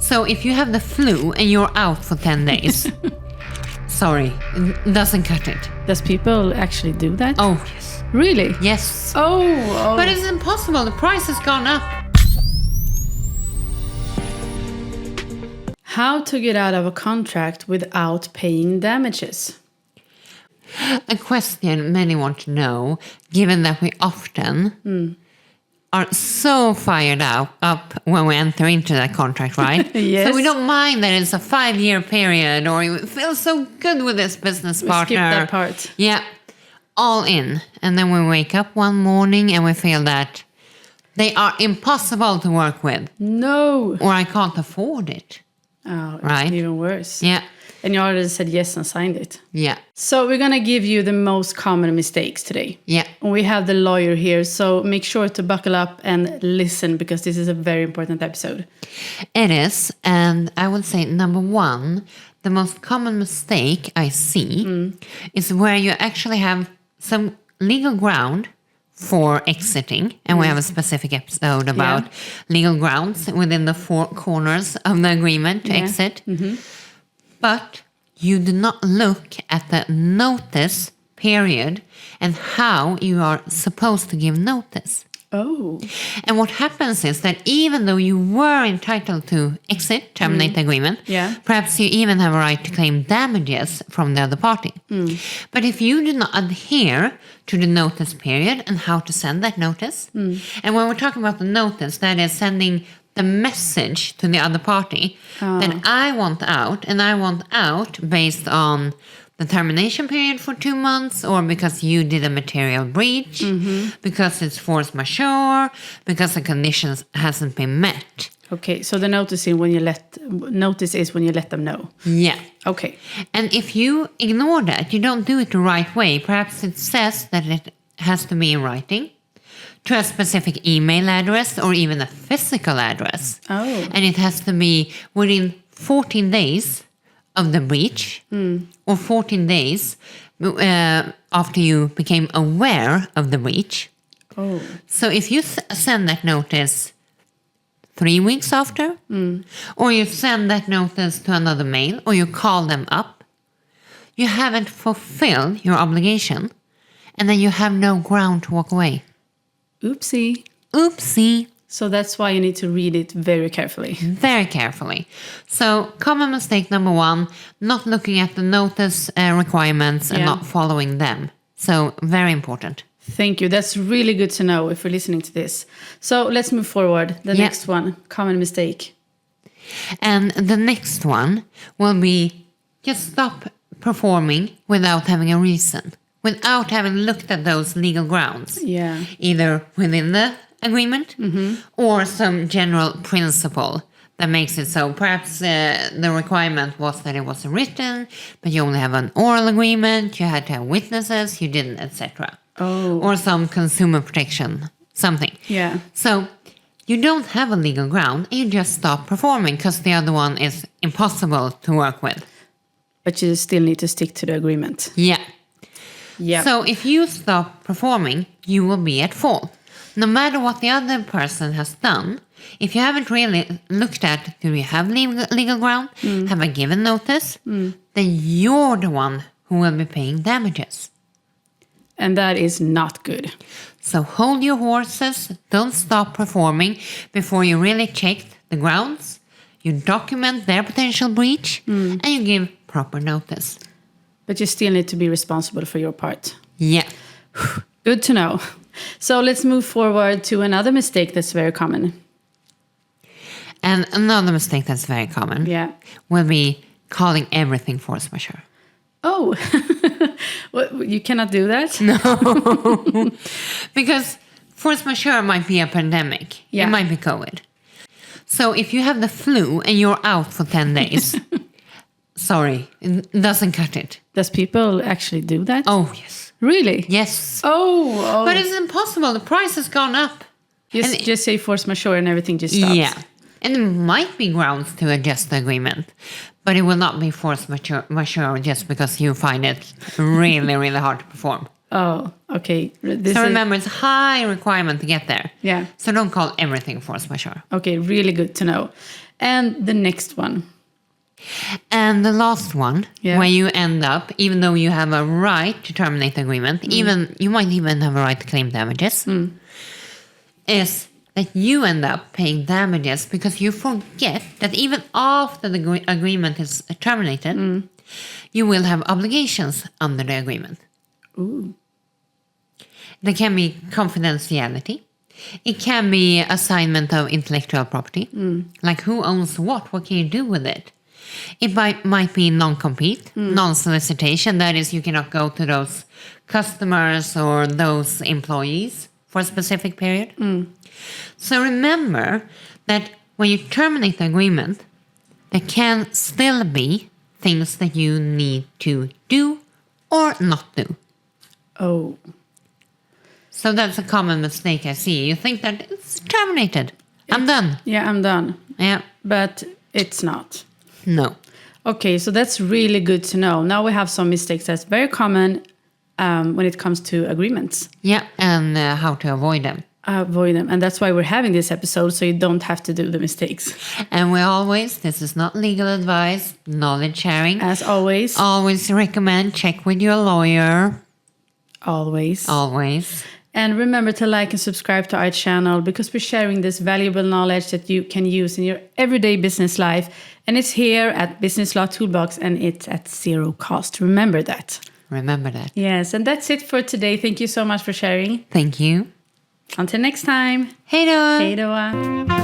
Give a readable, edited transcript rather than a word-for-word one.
So if you have the flu and you're out for 10 days, sorry, it doesn't cut it. Does people actually do that? Oh, yes. Really? Yes. Oh. But it's impossible. The price has gone up. How to get out of a contract without paying damages? A question many want to know, given that we often are so fired up when we enter into that contract, right? Yes. So we don't mind that it's a 5-year period or we feel so good with this business partner. Skip that part. Yeah, all in. And then we wake up one morning and we feel that they are impossible to work with. No. Or I can't afford it. Oh, Right. it's even worse. Yeah, And you already said yes and signed it. yeah, So we're going to give you the most common mistakes today. yeah. We have the lawyer here, so make sure to buckle up and listen because this is a very important episode. It is, and I would say number one, the most common mistake I see is where you actually have some legal ground for exiting, and we have a specific episode about legal grounds within the 4 corners of the agreement to exit. But you do not look at the notice period and how you are supposed to give notice. Oh. And what happens is that even though you were entitled to exit, terminate the agreement, perhaps you even have a right to claim damages from the other party. But if you do not adhere to the notice period and how to send that notice, and when we're talking about the notice, that is sending the message to the other party that I want out, and I want out based on the termination period for 2 months, or because you did a material breach, because it's force majeure, because the conditions hasn't been met. Okay, so the notice is when you let them know. Yeah. Okay. And if you ignore that, you don't do it the right way, perhaps it says that it has to be in writing to a specific email address or even a physical address. Oh. And it has to be within 14 days of the breach or 14 days after you became aware of the breach. Oh. So if you send that notice 3 weeks after, or you send that notice to another mail, or you call them up, you haven't fulfilled your obligation, and then you have no ground to walk away. Oopsie. Oopsie. So that's why you need to read it very carefully. Very carefully. So common mistake number 1, not looking at the notice requirements and not following them. So very important. Thank you. That's really good to know if you're listening to this. So let's move forward. The next one, common mistake. And the next one will be just stop performing without having a reason, without having looked at those legal grounds. Yeah. Either within the agreement or some general principle that makes it so. Perhaps the requirement was that it was written, but you only have an oral agreement, you had to have witnesses, you didn't, etc. Oh. Or some consumer protection, something. Yeah. So you don't have a legal ground, and you just stop performing because the other one is impossible to work with. But you still need to stick to the agreement. Yeah. Yeah. So if you stop performing, you will be at fault. No matter what the other person has done, if you haven't really looked at, do you have legal ground? Have I given notice? Then you're the one who will be paying damages. And that is not good. So hold your horses. Don't stop performing before you really check the grounds. You document their potential breach and you give proper notice. But you still need to be responsible for your part. Yeah. Good to know. So let's move forward to another mistake that's very common. And another mistake that's very common will be calling everything force majeure. Oh, well, you cannot do that? No. Because force majeure might be a pandemic. Yeah. It might be COVID. So if you have the flu and you're out for 10 days, sorry, it doesn't cut it. Does people actually do that? Oh, yes. Really? Yes. Oh. But it's impossible. The price has gone up. Just say force majeure and everything just stops. Yeah. And there might be grounds to adjust the agreement, but it will not be force majeure just because you find it really, really hard to perform. Oh, okay. So remember, it's a high requirement to get there. Yeah. So don't call everything force majeure. Okay, really good to know. And the next one. And the last one, where you end up, even though you have a right to terminate the agreement, you might even have a right to claim damages, is that you end up paying damages because you forget that even after the agreement is terminated, you will have obligations under the agreement. Ooh. There can be confidentiality. It can be assignment of intellectual property. Like who owns what? What can you do with it? It might be non-compete, non-solicitation. That is, you cannot go to those customers or those employees for a specific period. So remember that when you terminate the agreement, there can still be things that you need to do or not do. Oh. So that's a common mistake I see. You think that it's terminated. I'm done. Yeah, I'm done. Yeah. But it's not. No. Okay, so that's really good to know. Now we have some mistakes that's very common when it comes to agreements. Yeah, and how to avoid them. Avoid them. And that's why we're having this episode, so you don't have to do the mistakes. And this is not legal advice, knowledge sharing. As always. Always recommend check with your lawyer. Always. Always. And remember to like and subscribe to our channel because we're sharing this valuable knowledge that you can use in your everyday business life. And it's here at Business Law Toolbox and it's at zero cost. Remember that. Remember that. Yes, and that's it for today. Thank you so much for sharing. Thank you. Until next time. Hej då! Hej då!